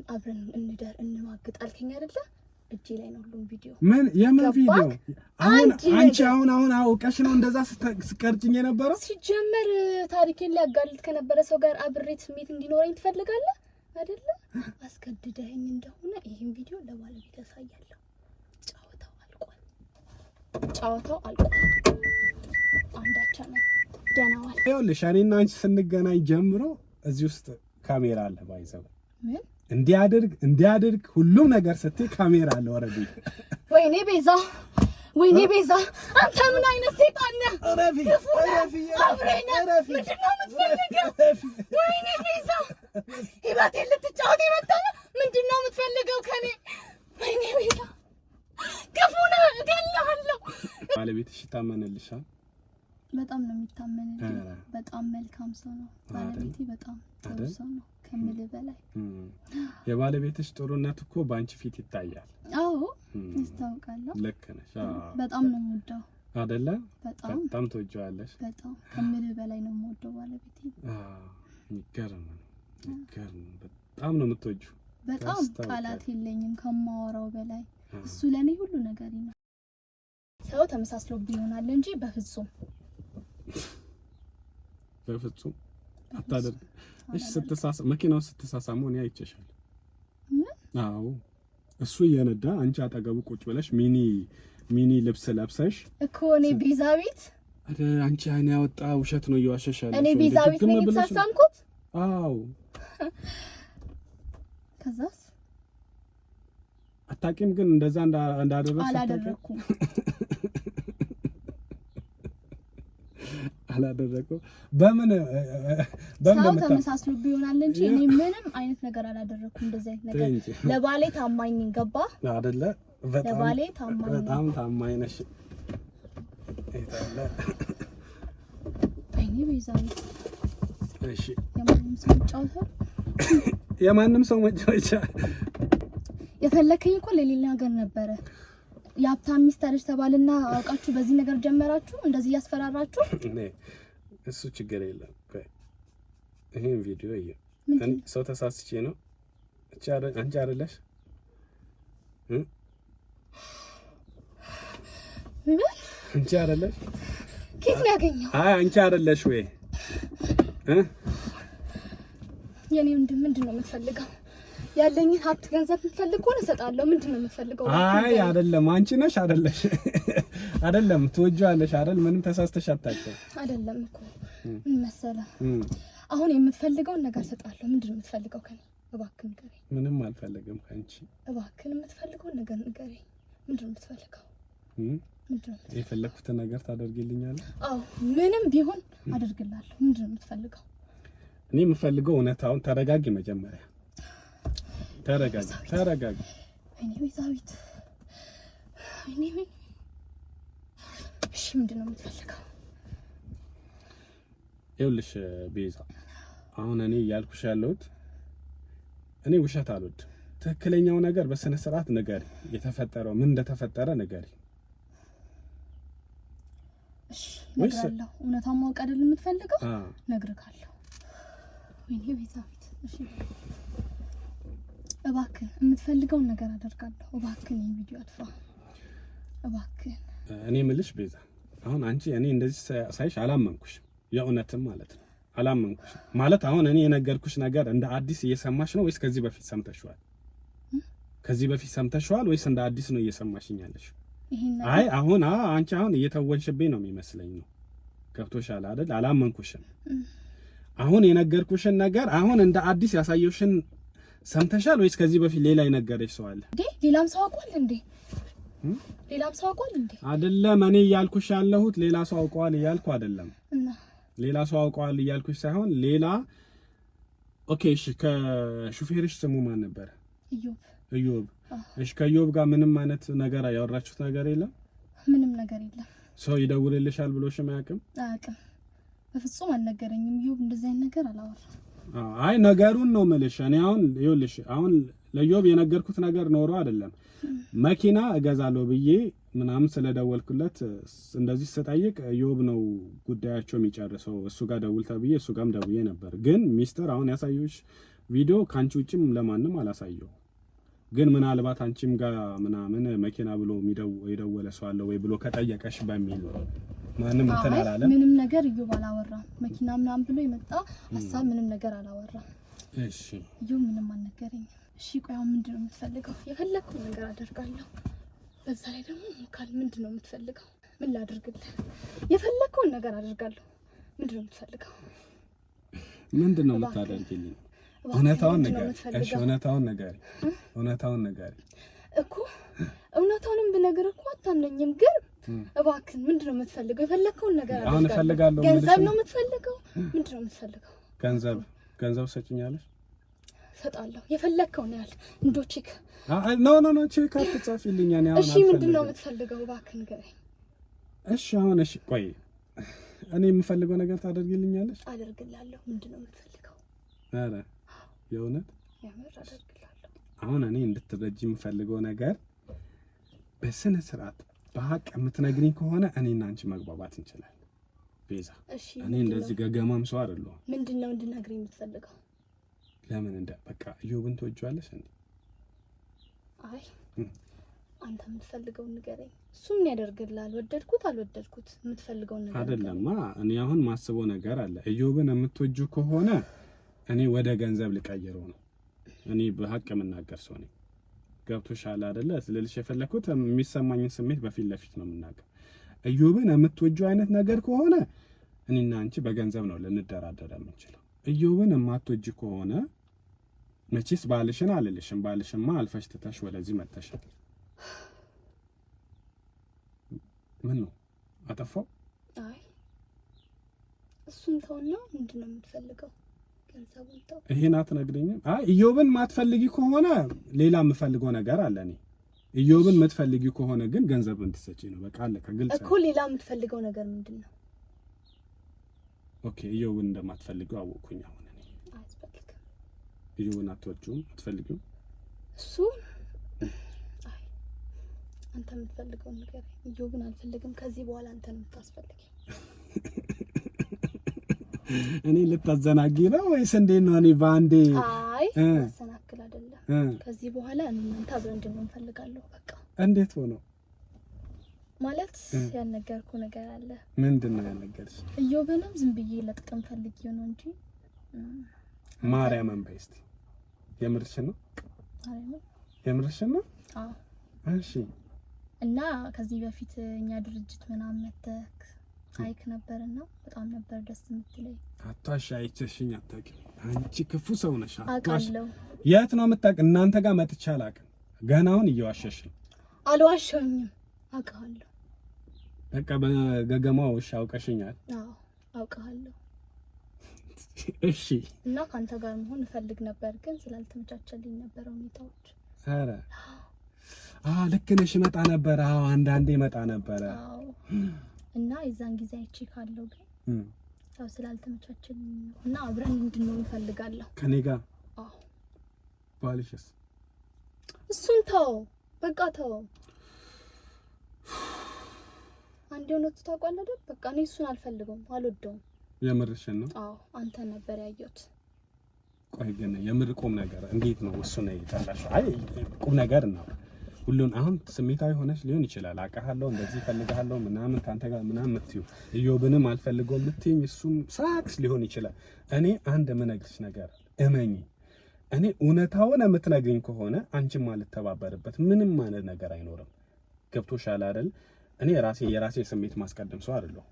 አብረን እንደር እንማግጥ አልከኝ አይደለ? እጄ ላይ ነው ሁሉም ቪዲዮ። ምን የምን ቪዲዮ? አሁን አውቀሽ ነው እንደዛ ስቀርጭኝ የነበረው? ሲጀመር ታሪኬን ሊያጋልጥ ከነበረ ሰው ጋር አብሬት ስሜት እንዲኖረኝ ትፈልጋለህ አይደለ? አስገድደኸኝ እንደሆነ ይሄን ቪዲዮ ለባለቤት ያሳያለሁ። ጫወታው አልቋል። አንዳቻ ነው ደናዋል። ይኸውልሽ እኔና አንቺ ስንገናኝ ጀምሮ እዚህ ውስጥ ካሜራ አለ ባይዘው ምን እንዲያድርግ ሁሉም ነገር ስትይ ካሜራ አለ ወረዲ። ወይኔ ቤዛ አንተ ምን አይነት ሰይጣን ነህ? አረፊ አብሬና ምንድነው የምትፈልገው? ወይኔ ቤዛ ህይወቴን ልትጫወት የመጣህ ምንድነው የምትፈልገው ከኔ? ወይኔ ቤዛ ክፉ ነህ፣ እገልሃለሁ። ባለቤትሽ ይታመንልሻል? በጣም ነው የሚታመንልኝ። በጣም መልካም ሰው ነው ባለቤቴ። በጣም ጥሩ ሰው ነው ከምልህ በላይ። የባለቤትሽ ጥሩነት እኮ ባንቺ ፊት ይታያል። አዎ ይታወቃል። ልክ ነሽ። በጣም ነው የምወደው አይደለ? በጣም ትወጂዋለሽ። በጣም ከምልህ በላይ ነው የምወደው ባለቤቴ። ይገርም። በጣም ነው የምትወጂው። በጣም ቃላት የለኝም ከማወራው በላይ። እሱ ለኔ ሁሉ ነገር ነው። ሰው ተመሳስሎብኝ ይሆናል እንጂ በፍጹም አታደርግ። እሺ መኪናው ስትሳሳሙ እኔ አይቼሻለሁ። አዎ እሱ እየነዳ አንቺ አጠገቡ ቁጭ ብለሽ ሚኒ ልብስ ለብሰሽ እኮ እኔ ቤዛዊት አንቺ አይኔ ያወጣ ውሸት ነው እየዋሸሻለሽ። እኔ ቤዛዊት ነኝ ተሳሳምኩት። አዎ ከዛስ አታውቂም ግን እንደዛ እንዳደረግሽ አላደረኩም። በምን ሰው ተመሳስሎብኝ ይሆናል እንጂ እኔ ምንም አይነት ነገር አላደረኩም። እንደዛ አይነት ነገር ለባሌ ታማኝ ነኝ። ገባ አይደለ? ለባሌ በጣም ታማኝ ነሽ። እታለ አይኔ ቤዛዊ። እሺ የማንም ሰው መጫወቻ የፈለከኝ እኮ ለሌላ ነገር ነበረ። የሀብታም ሚስት አለሽ ተባልና አውቃችሁ በዚህ ነገር ጀመራችሁ፣ እንደዚህ ያስፈራራችሁ። እሱ ችግር የለም። ይሄን ቪዲዮ ሰው ተሳስቼ ነው። አንቺ አይደለሽ አንቺ አይደለሽ? ከየት ነው ያገኘው? አንቺ አይደለሽ ወይ? የኔ ምንድን ነው የምትፈልገው? ያለኝ ሀብት ገንዘብ የምትፈልግ ከሆነ እሰጣለሁ። ምንድነው የምትፈልገው? አይደለም አንቺ ነሽ አይደለም ትወጂዋለሽ አይደል? ምንም ተሳስተሽ አታውቂም። አይደለም እኮ ምን መሰለህ፣ አሁን የምትፈልገውን ነገር እሰጣለሁ። ምንድነው የምትፈልገው ከኔ? እባክህ ንገረኝ። ምንም አልፈልግም ካንቺ። እባክህ የምትፈልገውን ነገር ንገረኝ። ምንድነው የምትፈልገው? ምንድነው የፈለኩትን ነገር ታደርግልኛለህ? አዎ ምንም ቢሆን አደርግልሃለሁ። ምንድነው የምትፈልገው? እኔ የምፈልገው እውነታውን። ተረጋጊ መጀመሪያ ተረጋጊ። እኔ ቤዛዊት እሺ ምንድነው የምትፈልገው? ይኸውልሽ ቤዛ፣ አሁን እኔ ያልኩሽ ያለሁት እኔ ውሸት አልወድም። ትክክለኛው ነገር በስነ ስርዓት ንገሪ። የተፈጠረው ምን እንደተፈጠረ ንገሪ። እሺ ነግራለሁ። እውነታውን ማወቅ አይደል የምትፈልገው? ነግርካለሁ። ወይኔ ቤዛዊት እሺ እባክህ የምትፈልገውን ነገር አደርጋለሁ። እባክህ ይሄን ቪዲዮ አጥፋ እባክህ። እኔ የምልሽ ቤዛ፣ አሁን አንቺ እኔ እንደዚህ ሳይሽ አላመንኩሽ። የእውነትም ማለት ነው አላመንኩሽ ማለት። አሁን እኔ የነገርኩሽ ነገር እንደ አዲስ እየሰማሽ ነው ወይስ ከዚህ በፊት ሰምተሽዋል? ከዚህ በፊት ሰምተሽዋል ወይስ እንደ አዲስ ነው እየሰማሽኝ ያለሽ? አይ አሁን አንቺ አሁን እየተወንሽብኝ ነው የሚመስለኝ ነው። ገብቶሻል አይደል? አላመንኩሽም። አሁን የነገርኩሽን ነገር አሁን እንደ አዲስ ያሳየውሽን ሰምተሻል ወይስ ከዚህ በፊት ሌላ የነገረሽ ሰው አለ? ሌላም ሰው አውቋል እንዴ? አይደለም እኔ እያልኩሽ ያለሁት ሌላ ሰው አውቀዋል እያልኩ አይደለም። ሌላ ሰው አውቀዋል እያልኩሽ ሳይሆን ሌላ ኦኬ እሺ። ከሹፌርሽ ስሙ ማን ነበር? ኢዮብ። እሺ ከኢዮብ ጋር ምንም አይነት ነገር ያወራችሁት ነገር የለም? ምንም ነገር የለም። ሰው ይደውልልሻል ብሎሽም አያውቅም? አያውቅም፣ በፍጹም አልነገረኝም። ኢዮብ እንደዚህ አይነት ነገር አላወራም። አይ ነገሩን ነው የምልሽ። እኔ አሁን ይኸውልሽ አሁን ለኢዮብ የነገርኩት ነገር ኖሮ አይደለም። መኪና እገዛለሁ ብዬ ምናምን ስለደወልኩለት እንደዚህ ስጠይቅ ኢዮብ ነው ጉዳያቸው የሚጨርሰው፣ እሱ ጋር ደውል ተብዬ እሱ ጋርም ደውዬ ነበር። ግን ሚስጥር አሁን ያሳዩሽ ቪዲዮ ካንቺ ውጭም ለማንም አላሳየው። ግን ምናልባት አንቺም ጋር ምናምን መኪና ብሎ የደወለ ሰው አለ ወይ ብሎ ከጠየቀሽ በሚል ማንም እንትን አላለም። ምንም ነገር እዩ ባላወራም መኪና ምናምን ብሎ የመጣ ሐሳብ ምንም ነገር አላወራም። እሺ እዩ ምንም አልነገረኝ። እሺ ቆይ አሁን ምንድነው የምትፈልገው? የፈለኩት ነገር አደርጋለሁ። በዛ ላይ ደግሞ ካል ምንድነው የምትፈልገው? ምን ላድርግልህ? የፈለኩት ነገር አደርጋለሁ። ምንድነው የምትፈልገው? ምንድነው የምታደርግልኝ? እውነታውን ነገር እሺ፣ እውነታውን ነገር እኮ እውነታውንም ብነግርህ እኮ አታምነኝም። ግን እባክህ ምንድነው የምትፈልገው? የፈለከውን ነገር አደርጋለሁ። አሁን እፈልጋለሁ። ገንዘብ ነው የምትፈልገው? ምንድነው የምትፈልገው? ገንዘብ ሰጭኛለሽ? ሰጣለሁ። የፈለከውን ያህል እንዶ ቼክ ኖ ቼክ አትጻፊልኝ። እኔ አሁን እሺ፣ ምንድነው የምትፈልገው? እባክህ ንገረኝ። እሺ አሁን እሺ፣ ቆይ እኔ የምፈልገው ነገር ታደርጊልኛለሽ? አደርግልሃለሁ። ምንድነው የምትፈልገው? አረ የእውነት ያመር አደርግልሃለሁ። አሁን እኔ እንድትረጂ የምፈልገው ነገር በስነ ስርዓት በሐቅ የምትነግሪኝ ከሆነ እኔና አንቺ መግባባት እንችላለን ቤዛ። እሺ እኔ እንደዚህ ገገማም ሰው አይደለሁም። ምንድነው እንድነግርህ የምትፈልገው? ለምን እንደ በቃ ኢዮብን ትወጂዋለሽ እንዴ? አይ አንተ የምትፈልገውን ንገረኝ። እሱ ምን ያደርግልሃል? ወደድኩት አልወደድኩት የምትፈልገውን ነገር አይደለማ። እኔ አሁን ማስበው ነገር አለ። ኢዮብን የምትወጂው ከሆነ እኔ ወደ ገንዘብ ልቀይረው ነው። እኔ በሐቅ የምናገር ሰው ነኝ። ገብቶሻል አይደለ? ስለልሽ የፈለኩት የሚሰማኝን ስሜት በፊት ለፊት ነው የምናገር። ኢዮብን የምትወጂው አይነት ነገር ከሆነ እኔና አንቺ በገንዘብ ነው ልንደራደር የምንችለው። ኢዮብን የማትወጂ ከሆነ መቼስ ባልሽን አልልሽም። ባልሽማ አልፈሽ ትተሽ ወደዚህ መተሻል። ምን ነው አጠፋው? አይ እሱን ተውና ምንድነው የምትፈልገው? ገንዘቡን ተው። ይሄን አትነግሪኝም? አይ ኢዮብን ማትፈልጊ ከሆነ ሌላ የምፈልገው ነገር አለ። እኔ ኢዮብን የምትፈልጊ ከሆነ ግን ገንዘብ እንድትሰጪ ነው። በቃ አለ ከግልጽ እኮ። ሌላ የምትፈልገው ነገር ምንድነው? ኦኬ ኢዮብን እንደማትፈልጊው አወቅኩኝ። አሁን እኔ አትፈልግም። ኢዮብን አትወጂውም? አትፈልጊው? እሱ አይ አንተ የምትፈልገው ነገር ኢዮብን አልፈልግም። ከዚህ በኋላ አንተ ነው የምታስፈልገኝ። እኔ ልታዘናጊ ነው ወይስ እንዴት ነው? እኔ ባንዴ አይ አሰናክል አይደለም። ከዚህ በኋላ እናንተ አብረን እንድንሆን ፈልጋለሁ። በቃ እንዴት ሆኖ ማለት ያልነገርኩ ነገር አለ። ምንድነው ያልነገርሽ? ኢዮብንም ዝም ብዬ ለጥቅም ፈልጌው ነው እንጂ ማርያምን በይ እስቲ። የምርሽን ነው? የምርሽን ነው? አዎ። እሺ። እና ከዚህ በፊት እኛ ድርጅት ምናምን መተክ አይክ ነበርና በጣም ነበር ደስ የምትለኝ። አታሽ አይተሽኝ አታውቂም። አንቺ ክፉ ሰው ነሽ። አታሽ አውቃለሁ። የት ነው የምታውቅ? እናንተ ጋር መጥቼ አላውቅም። ገና አሁን እየዋሸሽ ነው። አልዋሸሁኝም። አውቃለሁ። በቃ በገገማው እሺ፣ አውቀሽኛል። አዎ አውቃለሁ። እሺ። እና ካንተ ጋር መሆን እፈልግ ነበር ግን ስላልተመቻቸልኝ ነበር ሁኔታዎች። ኧረ ልክ ነሽ። መጣ ነበር። አዎ አንዳንዴ መጣ ነበር። አዎ። እና የዛን ጊዜ አይቼ ካለው ግን ያው ስላልተመቻቸልኝ እና አብረን እንድንሆን እፈልጋለሁ ከኔ ጋር። አዎ። ባልሽስ? እሱን ተው፣ በቃ ተው። አንዴ እውነቱ ታውቃለህ አይደል? በቃ እኔ እሱን አልፈልገውም፣ አልወደውም። የምርሽን ነው? አዎ። አንተ ነበር ያየሁት። ቆይ ግን የምር ቁም ነገር እንዴት ነው እሱ ነው የጠላሽው? አይ ቁም ነገር ነው። ሁሉን አሁን ስሜታዊ ሆነሽ ሊሆን ይችላል። አውቃለሁ፣ እንደዚህ ፈልጋለሁ ምናምን ካንተ ጋር ምናምን የምትይው ኢዮብንም አልፈልገው የምትይኝ እሱም ሳክስ ሊሆን ይችላል። እኔ አንድ የምነግርሽ ነገር እመኚ። እኔ እውነታውን የምትነግሪኝ ከሆነ አንቺም አልተባበርበት ምንም ማለት ነገር አይኖርም። ገብቶሻል አይደል? እኔ የራሴ ስሜት ማስቀደም ሰው አይደለሁ።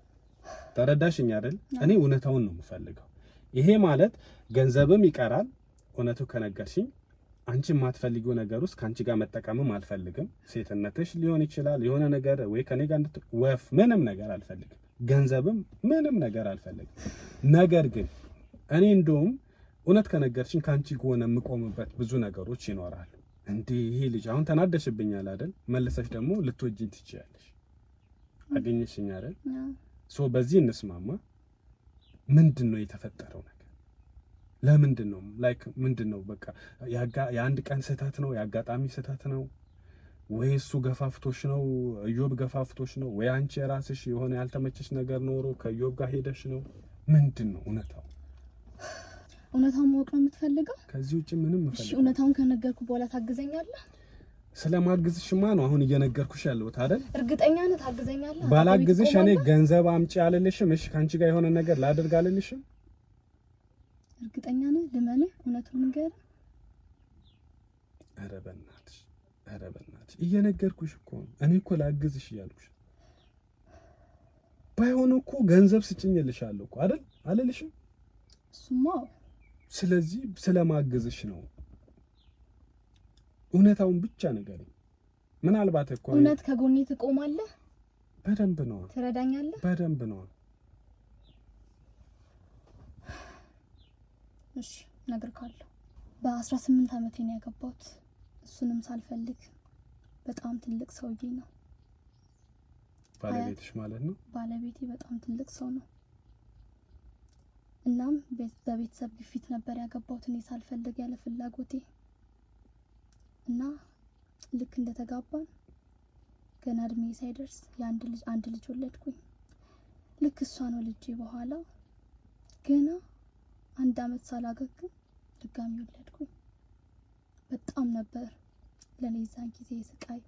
ተረዳሽኝ አይደል? እኔ እውነታውን ነው የምፈልገው። ይሄ ማለት ገንዘብም ይቀራል። እውነቱ ከነገርሽኝ አንቺ የማትፈልጊው ነገር ውስጥ ካንቺ ጋር መጠቀምም አልፈልግም። ሴትነትሽ ሊሆን ይችላል የሆነ ነገር ወይ ከኔ ጋር ወፍ ምንም ነገር አልፈልግም። ገንዘብም ምንም ነገር አልፈልግም። ነገር ግን እኔ እንደውም እውነት ከነገርሽኝ ካንቺ ጎን የምቆምበት ብዙ ነገሮች ይኖራሉ። እንዴ ይሄ ልጅ አሁን ተናደሽብኛል አይደል? መልሰሽ ደግሞ ልትወጂኝ ትችያለሽ። አገኘሽኝ አይደል? ሶ በዚህ እንስማማ። ምንድነው የተፈጠረው ነገር? ለምንድን ነው ላይክ ምንድነው? በቃ የአንድ ቀን ስህተት ነው? የአጋጣሚ ስህተት ነው ወይ እሱ ገፋፍቶሽ ነው? ኢዮብ ገፋፍቶሽ ነው ወይ አንቺ የራስሽ የሆነ ያልተመቸሽ ነገር ኖሮ ከኢዮብ ጋር ሄደሽ ነው? ምንድነው እውነታው? እውነታውን ማወቅ ነው የምትፈልገው? ከዚህ ውጪ ምንም ፈልገው። እሺ እውነታውን ከነገርኩ በኋላ ታግዘኛለህ? ስለማግዝሽማ ነው አሁን እየነገርኩሽ ያለሁት አይደል? እርግጠኛ ነህ ታግዘኛለህ? ባላግዝሽ እኔ ገንዘብ አምጪ አልልሽም። እሺ ካንቺ ጋር የሆነ ነገር ላደርግ አልልሽም። እርግጠኛ ነህ? ልመንህ? እውነቱን ንገረኝ። ኧረ በእናትሽ እየነገርኩሽ እኮ ነው። እኔ እኮ ላግዝሽ እያልኩሽ ባይሆን እኮ ገንዘብ ስጭኝልሻለሁ እኮ አይደል አልልሽም? እሱማ ስለዚህ ስለማግዝሽ ነው። እውነታውን ብቻ ንገሪኝ። ምናልባት እኮ እውነት ከጎኔ ትቆማለህ? በደንብ ነው። ትረዳኛለህ? በደንብ ነው። እሺ እነግርሃለሁ። በ18 ዓመቴ ነው ያገባሁት። እሱንም ሳልፈልግ በጣም ትልቅ ሰውዬ ነው። ባለቤትሽ ማለት ነው? ባለቤቴ በጣም ትልቅ ሰው ነው። እናም በቤተሰብ ግፊት ነበር ያገባሁት እኔ ሳልፈልግ ያለ ፍላጎቴ። እና ልክ እንደተጋባን ገና እድሜ ሳይደርስ አንድ ልጅ ወለድኩኝ። ልክ እሷን ወልጄ በኋላ ገና 1 አመት ሳላገግም ድጋሚ ወለድኩኝ። በጣም ነበር ለኔ ዛን ጊዜ ስቃይ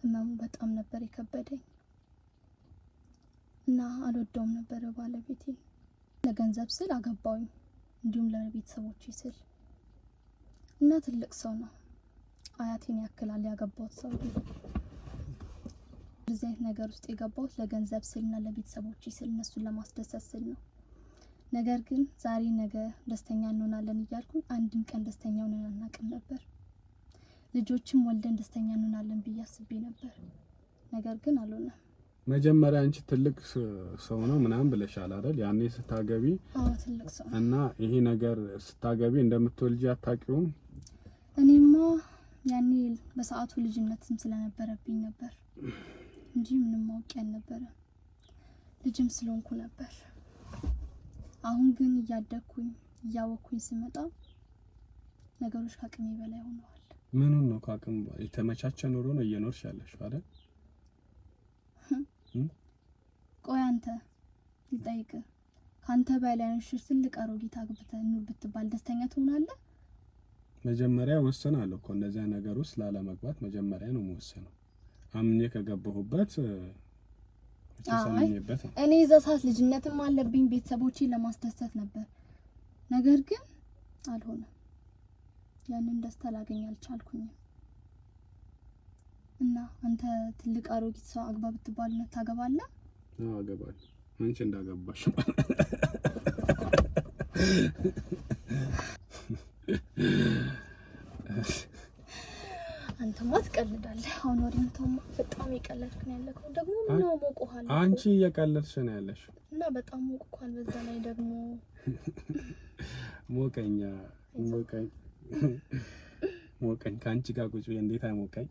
ህመሙ በጣም ነበር የከበደኝ እና አልወደውም ነበር ባለቤቴ። ለገንዘብ ስል አገባውኝ እንዲሁም ለቤተሰቦቼ ስል እና ትልቅ ሰው ነው። አያቴን ያክላል ያገባሁት ሰው። እንደዚህ አይነት ነገር ውስጥ የገባሁት ለገንዘብ ስልና ለቤተሰቦቼ ስል እነሱን ለማስደሰት ስል ነው። ነገር ግን ዛሬ ነገ ደስተኛ እንሆናለን እያልኩኝ አንድም ቀን ደስተኛ ሆነን አናውቅም ነበር። ልጆችም ወልደን ደስተኛ እንሆናለን ብዬ አስቤ ነበር። ነገር ግን አልሆነም። መጀመሪያ አንቺ ትልቅ ሰው ነው ምናምን ብለሻል አይደል? ያኔ ስታገቢ ትልቅ ሰው እና ይሄ ነገር ስታገቢ እንደምትወልጂ አታውቂውም? እኔማ ያኔ በሰዓቱ ልጅነትም ስለነበረብኝ ነበር እንጂ ምንም ማውቅ ያልነበረ ልጅም ስለሆንኩ ነበር። አሁን ግን እያደኩኝ እያወኩኝ ስመጣ ነገሮች ከአቅሜ በላይ ሆነዋል። ምኑን ነው ከአቅም? የተመቻቸ ኑሮ ነው እየኖርሽ ያለሽው አይደል? ቆይ አንተ ልጠይቅ፣ ካንተ በላይ ነሽ ትልቅ አሮጊት አግብተህ ኑር ብትባል ደስተኛ ትሆናለህ? መጀመሪያ ወሰናለሁ እኮ እንደዛ ነገር ውስጥ ላለመግባት መጀመሪያ ነው የምወሰነው። አምኜ ከገባሁበት ተሰማኝበት። እኔ እዛ ሰዓት ልጅነትም አለብኝ ቤተሰቦቼን ለማስደሰት ነበር። ነገር ግን አልሆነም። ያንን ደስታ ላገኝ አልቻልኩኝም። እና አንተ ትልቅ አሮጊት ሰው አግባ ብትባል ነው ታገባለህ? አዎ አገባለሁ። አንቺ እንዳገባሽ አንተማ ትቀልዳለህ። አሁን ወሬን ተውማ። በጣም እየቀለድክ ነው ያለከው። ደግሞ ምን ነው ሞቆሃል? አንቺ እየቀለድሽ ነው ያለሽ እና በጣም ሞቆሃል። በዛ ላይ ደግሞ ሞቀኝ ከአንቺ ጋር ቁጭ ብዬ እንዴት አይሞቀኝ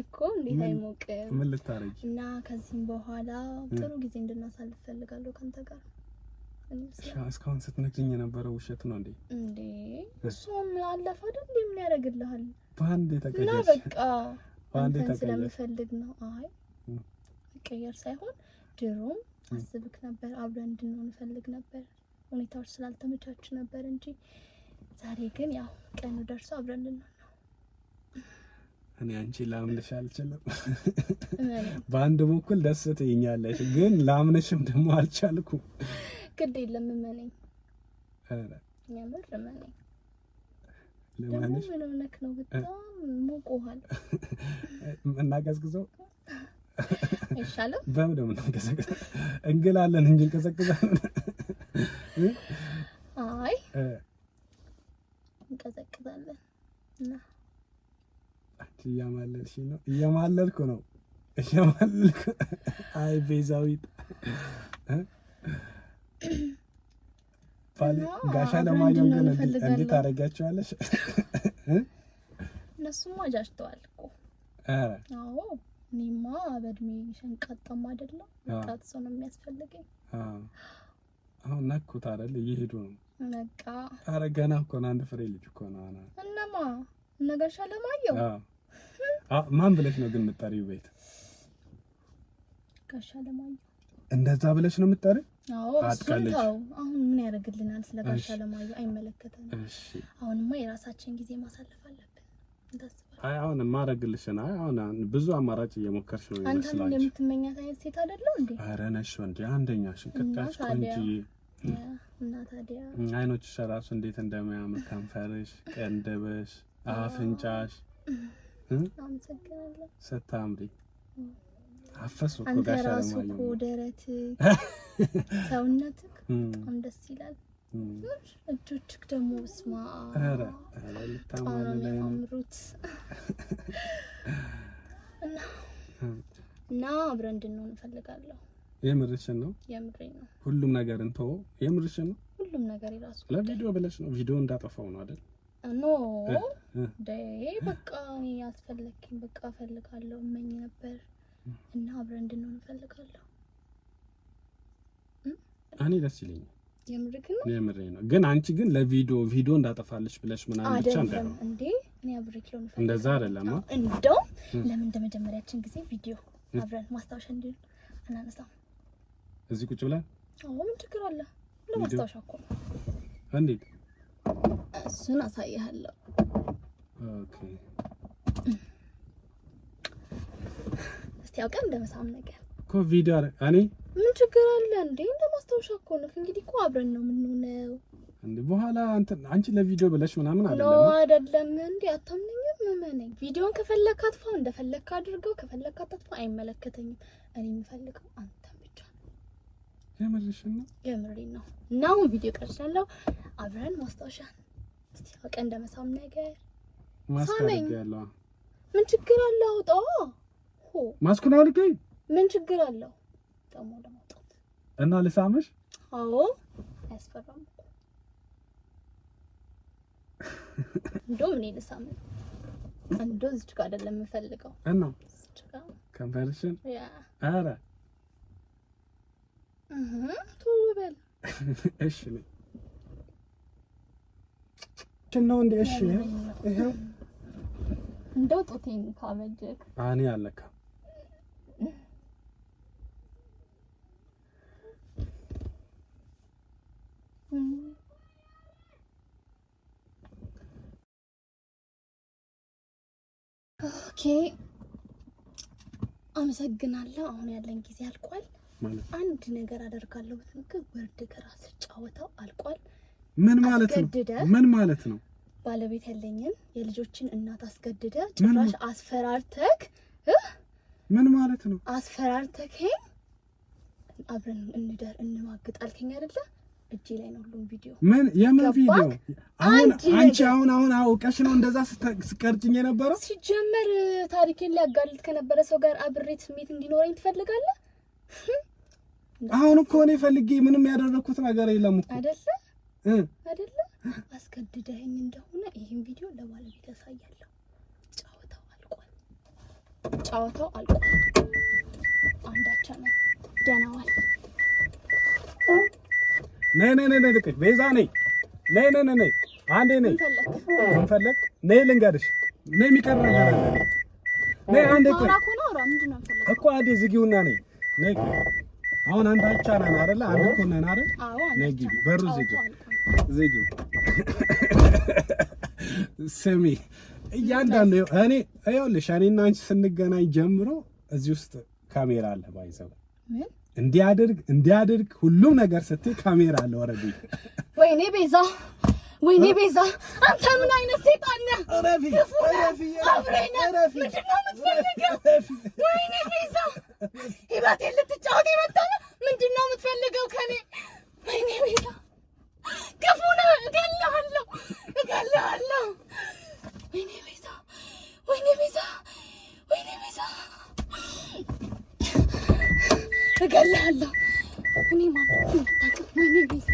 እኮ እንዴት አይሞቅም? ምን ልታረጊ? እና ከዚህም በኋላ ጥሩ ጊዜ እንድናሳልፍ ፈልጋለሁ ካንተ ጋር። እስካሁን ስትነግሪኝ የነበረው ውሸት ነው እንዴ? እሱም አለፈ አይደል? ምን ያደርግልሃል? በአንዴ ተቀየርሽ። እና በቃ በአንዴ ተቀየርሽ ስለምፈልግ ነው። አይ መቀየር ሳይሆን ድሮም አስብክ ነበር፣ አብረን እንድንሆን ፈልግ ነበር። ሁኔታዎች ስላልተመቻቹ ነበር እንጂ ዛሬ ግን ያው ቀኑ ደርሶ አብረን እንድንሆን ነው። እኔ አንቺ ላምንሽ አልችልም። በአንድ በኩል ደስ ትይኛለሽ፣ ግን ላምንሽም ደግሞ አልቻልኩም። ግድ የለም እመነኝ። አረ ያምር እመነኝ። ለማንሽ ምን ሆነክ ነው? በጣም ሞቆሃል። እናቀዝቅዘው አይሻልም? በምንድን ነው እናቀዝቅዘው? እንግላለን እንጂ እንቀዘቅዛለን። አይ እንቀዘቅዛለን። እና አንቺ እያማለልሽ ነው። እያማለልኩ ነው። እያማለልኩ አይ ቤዛዊት ጋሻ ለማየው ግን እንዴት አደረጋችኋለሽ? እነሱማ ጃጅተዋል እኮ። አረ አዎ እኔማ በእድሜ ሸንቃጣም አይደለም። ወጣት ሰው ነው የሚያስፈልገኝ። አሁን ነኩት አይደል? እየሄዱ ነው በቃ። አረ ገና እኮ ነው። አንድ ፍሬ ልጅ እኮ ነው። እነማ እነ ጋሻ ለማየው። ማን ብለሽ ነው ግን የምትጠሪው ቤት? ጋሻ ለማየው። እንደዛ ብለሽ ነው የምትጠሪው? አትቀልጂው። አሁን ምን ያደርግልናል? ስለጋሻ ለማየው አይመለከተንም። እሺ አሁንማ የራሳችን ጊዜ ማሳለፍ አለብን። አይ አሁን ማረግልሽና አሁን ብዙ አማራጭ እየሞከርሽ ነው ይመስላል። አንተ እንደምትመኛት አይነት ሴት አይደለም እንዴ? ኧረ ነሽ ወንድ አንደኛ ሽንቅጣሽ ቆንጆ እና ታዲያ አይኖችሽ ራሱ እንዴት እንደሚያምር ከንፈርሽ፣ ቀንደበሽ፣ አፍንጫሽ አመሰግናለሁ። ስታምሪ አፈሱ እኮ ጋሻ ለማየው እኮ ደረት ሰውነትክ በጣም ደስ ይላል። እጆችክ ደግሞ ስማ ኧረ ልታማልለ አምሩት እና አብረን እንድንሆን እንፈልጋለሁ። የምርሽን ነው? የምሬን ነው። ሁሉም ነገር እንተው። የምርሽን ነው? ሁሉም ነገር ይራሱ ለቪዲዮ ብለሽ ነው? ቪዲዮ እንዳጠፋው ነው አይደል? ኖ በቃ ያስፈልግኝ በቃ እፈልጋለሁ እመኝ ነበር እና አብረን እንድንሆን እፈልጋለሁ። እኔ ደስ ይለኛል። የምሬን ነው። ግን አንቺ ግን ለቪዲዮ እንዳጠፋልሽ ብለሽ ምናምን ብቻ እንደው እንዴ እኔ አብሬክ ነው እንፈልጋለሁ። እንደዛ አይደለም። እንደው ለምን እንደመጀመሪያችን ጊዜ ቪዲዮ አብረን ማስታወሻ እንዲል እናነሳው እዚህ ቁጭ ብለን? አዎ ምን ችግር አለ? ለማስታወሻ እኮ ነው። እንዴት? እሱን አሳይሃለሁ። ኦኬ እስቲ አውቀን እንደመሳም ነገር እኮ ቪዲዮ እኔ ምን ችግር አለ እንዴ? እንደማስታወሻ እኮ ነው። እንግዲህ እኮ አብረን ነው የምንሆነው እንዴ። በኋላ አንቺ ለቪዲዮ ብለሽ ምናምን አይደለም ነው አይደለም እንዴ? አታምነኝም? ምመነኝ። ቪዲዮን ከፈለክ አጥፋው፣ እንደፈለክ አድርገው፣ ከፈለክ አጥፋው፣ አይመለከተኝም። እኔ የምፈልገው አንተን ብቻ ነው። የምርሽን ነው? የምሬን ነው። ናው ቪዲዮ ቀርቻለሁ። አብረን ማስታወሻ እስቲ አውቀን እንደመሳም ነገር ማስካረግ ያለው ምን ችግር አለ? አውጣው ማስኩን አውልቀኝ። ምን ችግር አለው? ደግሞ ለማውጣት እና ልሳምሽ? አዎ አያስፈራም። እንደውም እኔ ልሳም እንደው እዚህ ጋር አይደለም የምፈልገው እና እዚህ ጋር ከንፈርሽን ያ አረ ቶሎ በል እሺ ነው ነው እንደ እሺ ይሄው እንደው ጦቴን ካበጀክ አኔ አለካ ኦኬ አመሰግናለሁ። አሁን ያለን ጊዜ አልቋል። አንድ ነገር አደርጋለሁ ብትንክ ወርድ ከራስ ጫወታው አልቋል። ምን ማለት ነው? ምን ማለት ነው? ባለቤት ያለኝን የልጆችን እናት አስገድደ ጭራሽ አስፈራርተክ ምን ማለት ነው? አስፈራርተክ አብረን እንደር እንማግጣልከኝ አይደለ? እጄ ላይ ነው ሁሉም ቪዲዮ። ምን የምን ቪዲዮ? አንቺ አሁን አውቀሽ ነው እንደዛ ስቀርጭኝ የነበረው? ሲጀመር ታሪኬን ሊያጋልጥ ከነበረ ሰው ጋር አብሬት ስሜት እንዲኖረኝ ትፈልጋለህ? አሁን እኮ እኔ ፈልጌ ምንም ያደረኩት ነገር የለም እኮ አይደለ? አስገድደኸኝ እንደሆነ ይሄን ቪዲዮ ለባለቤት ያሳያለሁ። ጫወታው አልቋል። አንዳቻ ነው ደናዋል። ነይ ልቀቅ ቤዛ ነይ አንዴ ነይ እንፈልግ ነይ ልንገርሽ ነይ የሚቀር ነገር አለ ነይ አንዴ እኮ አንዴ ዝጊውና ነይ አሁን አንተ ብቻ ነህ አይደል? አንድ እኮ ነን አይደል? ነይ ግቢ በሩ ዝጊው ስሚ እያንዳንዱ እኔ ይኸውልሽ እኔና አንቺ ስንገናኝ ጀምሮ እዚህ ውስጥ ካሜራ አለ ባይዘው እንዲያድርግ ሁሉም ነገር ስትይ ካሜራ አለ ወረዲ። ወይኔ ቤዛ አንተ ምን አይነት ሰይጣን ነህ? አረፊ አብረና ምንድነው የምትፈልገው? ወይኔ ቤዛ ህይወቴን ልትጫወት የመጣህ ምንድነው የምትፈልገው ከኔ? ወይኔ ቤዛ ክፉ ነህ። እገልሃለሁ። ወይኔ ቤዛ እገልሃለሁ። እኔ ማለት ነው ታውቅ። ወይኔ ቤዛ